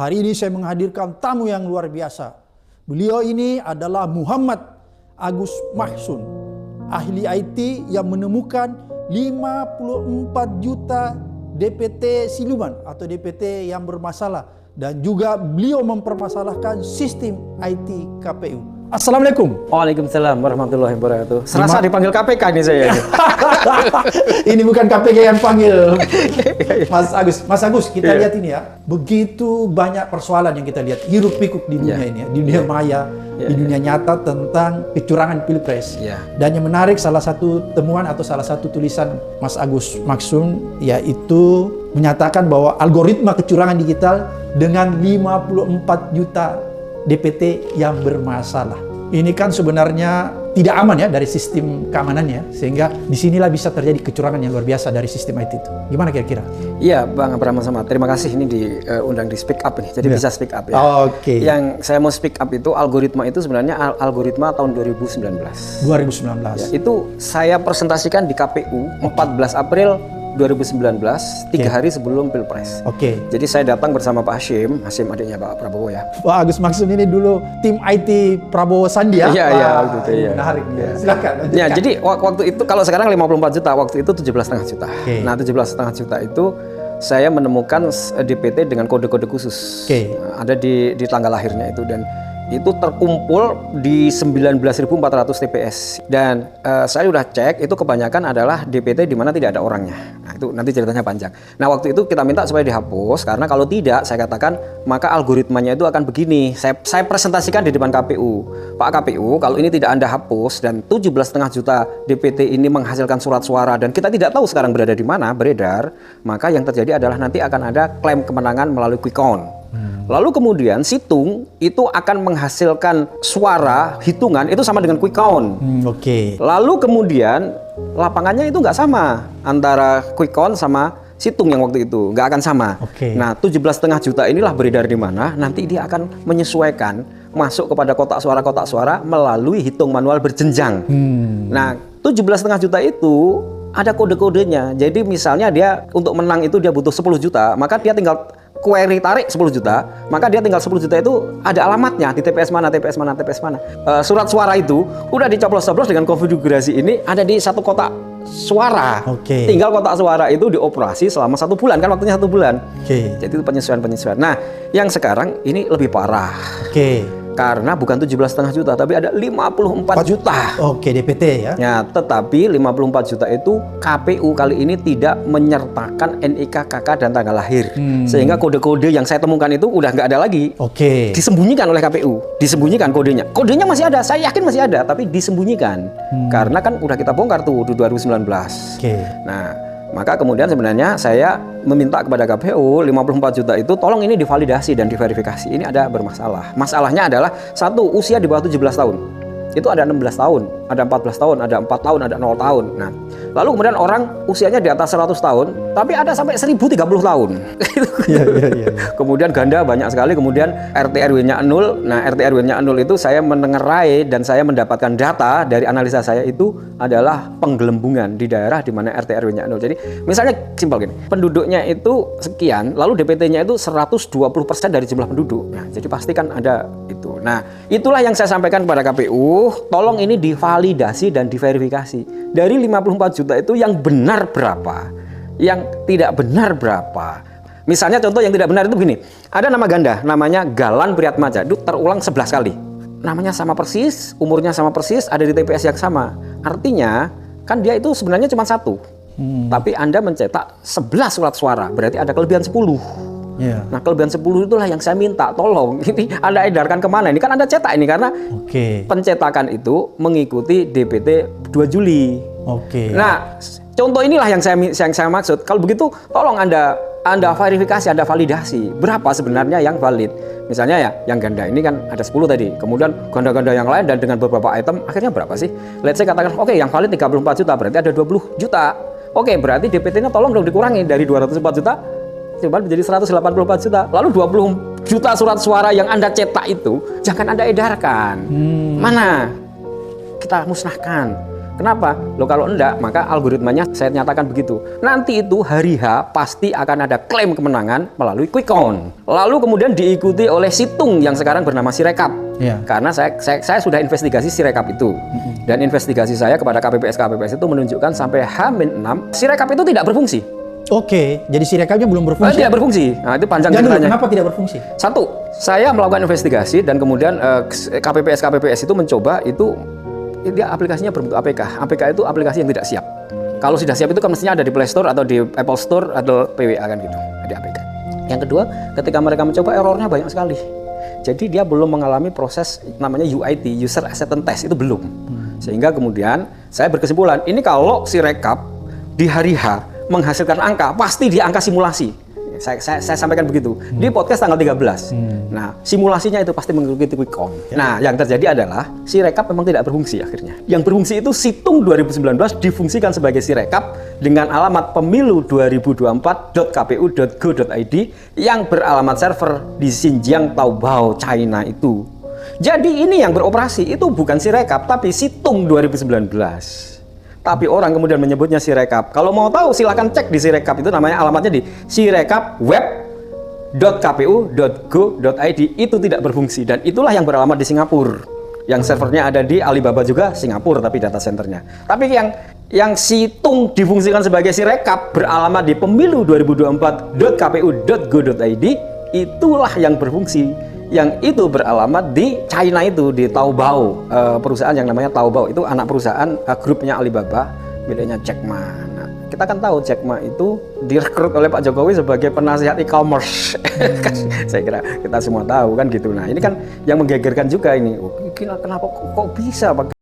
Hari ini saya menghadirkan tamu yang luar biasa. Beliau ini adalah Muhammad Agus Mahsun, ahli IT yang menemukan 54 juta DPT siluman atau DPT yang bermasalah, dan juga beliau mempermasalahkan sistem IT KPU. Assalamualaikum. Waalaikumsalam warahmatullahi wabarakatuh. Serasa dipanggil KPK nih saya. Ini bukan KPK yang panggil Mas Agus. Mas Agus, kita lihat ini ya. Begitu banyak persoalan yang kita lihat hiruk pikuk di dunia ini ya, di dunia maya, di dunia nyata tentang kecurangan pilpres. Dan yang menarik, salah satu temuan atau salah satu tulisan Mas Agus Mahsun yaitu menyatakan bahwa algoritma kecurangan digital dengan 54 juta DPT yang bermasalah. Ini kan sebenarnya tidak aman ya dari sistem keamanannya, sehingga disinilah bisa terjadi kecurangan yang luar biasa dari sistem IT itu. Gimana kira-kira? Iya, Bang Abraham, sama. Terima kasih ini diundang di Speak Up nih. Jadi bisa Speak Up ya. Oke. Yang saya mau Speak Up itu algoritma itu sebenarnya algoritma tahun 2019. 2019. Ya, itu saya presentasikan di KPU 14 April 2019, 3 hari sebelum Pilpres. Jadi saya datang bersama Pak Hashim adiknya Pak Prabowo ya. Pak Agus Mahsun ini dulu tim IT Prabowo Sandi ya? Iya, gitu ya. Menarik ya. Silakan. Ya, jadi waktu itu kalau sekarang 54 juta, waktu itu 17,5 juta. Nah, 17,5 juta itu saya menemukan DPT dengan kode-kode khusus. Ada di tanggal lahirnya itu, dan itu terkumpul di 19.400 TPS, dan saya udah cek itu kebanyakan adalah DPT di mana tidak ada orangnya. Nah, itu nanti ceritanya panjang. Nah, waktu itu kita minta supaya dihapus, karena kalau tidak, saya katakan maka algoritmanya itu akan begini. Saya presentasikan di depan KPU. Pak KPU, kalau ini tidak Anda hapus dan 17,5 juta DPT ini menghasilkan surat suara dan kita tidak tahu sekarang berada di mana beredar, maka yang terjadi adalah nanti akan ada klaim kemenangan melalui quick count. Lalu kemudian situng itu akan menghasilkan suara hitungan itu sama dengan quick count. Lalu kemudian lapangannya itu nggak sama antara quick count sama situng yang waktu itu, nggak akan sama. Nah, 17,5 juta inilah beredar di mana, nanti dia akan menyesuaikan masuk kepada kotak suara melalui hitung manual berjenjang. Nah, 17,5 juta itu ada kode-kodenya. Jadi misalnya dia untuk menang itu dia butuh 10 juta, maka dia tinggal query tarik 10 juta, maka dia tinggal 10 juta itu ada alamatnya di TPS mana. Surat suara itu udah dicoblos-coblos dengan konfigurasi ini ada di satu kotak suara. Tinggal kotak suara itu dioperasi selama 1 bulan, kan waktunya 1 bulan. Jadi itu penyesuaian. Nah, yang sekarang ini lebih parah. Karena bukan 17,5 juta, tapi ada 54 juta. DPT ya. Ya, tetapi 54 juta itu KPU kali ini tidak menyertakan NIK, KK, dan tanggal lahir. Sehingga kode-kode yang saya temukan itu udah nggak ada lagi. Disembunyikan oleh KPU. Disembunyikan kodenya. Kodenya masih ada, saya yakin masih ada, tapi disembunyikan. Karena kan udah kita bongkar tuh di 2019. Nah, maka kemudian sebenarnya saya meminta kepada KPU 54 juta itu tolong ini divalidasi dan diverifikasi. Ini ada bermasalah. Masalahnya adalah satu, usia di bawah 17 tahun. Itu ada 16 tahun, ada 14 tahun, ada 4 tahun, ada 0 tahun. Nah, lalu kemudian orang usianya di atas 100 tahun, tapi ada sampai 1030 tahun. Kemudian ganda banyak sekali, kemudian RT RW-nya 0. Nah, RT RW-nya 0 itu saya menengerai dan saya mendapatkan data dari analisa saya itu adalah penggelembungan di daerah di mana RT RW-nya 0. Jadi, misalnya simpel gini, penduduknya itu sekian, lalu DPT-nya itu 120% dari jumlah penduduk. Nah, jadi pasti kan ada itu. Nah, itulah yang saya sampaikan kepada KPU. Tolong ini divalidasi dan diverifikasi. Dari 54 juta itu yang benar berapa, yang tidak benar berapa. Misalnya contoh yang tidak benar itu begini. Ada nama ganda, namanya Galan Priyatmaja. Itu terulang 11 kali. Namanya sama persis, umurnya sama persis, ada di TPS yang sama. Artinya kan dia itu sebenarnya cuma 1. Tapi Anda mencetak 11 surat suara, berarti ada kelebihan 10. Nah, kelebihan 10 itulah yang saya minta, tolong ini Anda edarkan kemana? Ini kan Anda cetak ini karena pencetakan itu mengikuti DPT 2 Juli. Nah, contoh inilah yang saya maksud. Kalau begitu, tolong Anda verifikasi, Anda validasi berapa sebenarnya yang valid. Misalnya ya, yang ganda ini kan ada 10 tadi. Kemudian ganda-ganda yang lain dan dengan beberapa item akhirnya berapa sih? Let's say katakan, yang valid 34 juta, berarti ada 20 juta. Berarti DPT-nya tolong dong dikurangi dari 204 juta coba menjadi 184 juta. Lalu 20 juta surat suara yang Anda cetak itu jangan Anda edarkan. Mana? Kita musnahkan. Kenapa? Loh kalau enggak, maka algoritmanya saya nyatakan begitu. Nanti itu hari H pasti akan ada klaim kemenangan melalui quick count. Lalu kemudian diikuti oleh situng yang sekarang bernama Sirekap. Karena saya sudah investigasi Sirekap itu. Dan investigasi saya kepada KPPS itu menunjukkan sampai H-6 Sirekap itu tidak berfungsi. Oke, jadi Sirekapnya belum berfungsi. Tidak berfungsi. Nah, itu panjang ceritanya. Kenapa tidak berfungsi? Satu, saya melakukan investigasi dan kemudian KPPS itu mencoba itu dia aplikasinya berbentuk APK. APK itu aplikasi yang tidak siap. Kalau sudah siap itu kan mestinya ada di Play Store atau di Apple Store atau PWA kan gitu, di APK. Yang kedua, ketika mereka mencoba errornya banyak sekali. Jadi dia belum mengalami proses namanya UAT, User Acceptance Test, itu belum. Sehingga kemudian saya berkesimpulan, ini kalau Sirekap di hari H menghasilkan angka, pasti di angka simulasi. Saya sampaikan begitu di podcast tanggal 13. Nah, simulasinya itu pasti mengikuti quick count. Nah, yang terjadi adalah Sirekap memang tidak berfungsi akhirnya. Yang berfungsi itu situng 2019 difungsikan sebagai Sirekap dengan alamat pemilu2024.kpu.go.id yang beralamat server di Xinjiang, Taobao, China itu. Jadi ini yang beroperasi itu bukan Sirekap tapi situng 2019. Tapi orang kemudian menyebutnya Sirekap. Kalau mau tahu silakan cek di Sirekap, itu namanya alamatnya di sirekapweb.kpu.go.id. Itu tidak berfungsi dan itulah yang beralamat di Singapura. Yang servernya ada di Alibaba juga Singapura tapi data centernya. Tapi yang situng difungsikan sebagai Sirekap beralamat di pemilu2024.kpu.go.id itulah yang berfungsi. Yang itu beralamat di China itu, di Taobao, perusahaan yang namanya Taobao itu anak perusahaan grupnya Alibaba, miliknya Jack Ma. Nah, kita kan tahu Jack Ma itu direkrut oleh Pak Jokowi sebagai penasihat e-commerce. Saya kira kita semua tahu kan gitu. Nah, ini kan yang menggegerkan juga ini. Kenapa kok bisa Pak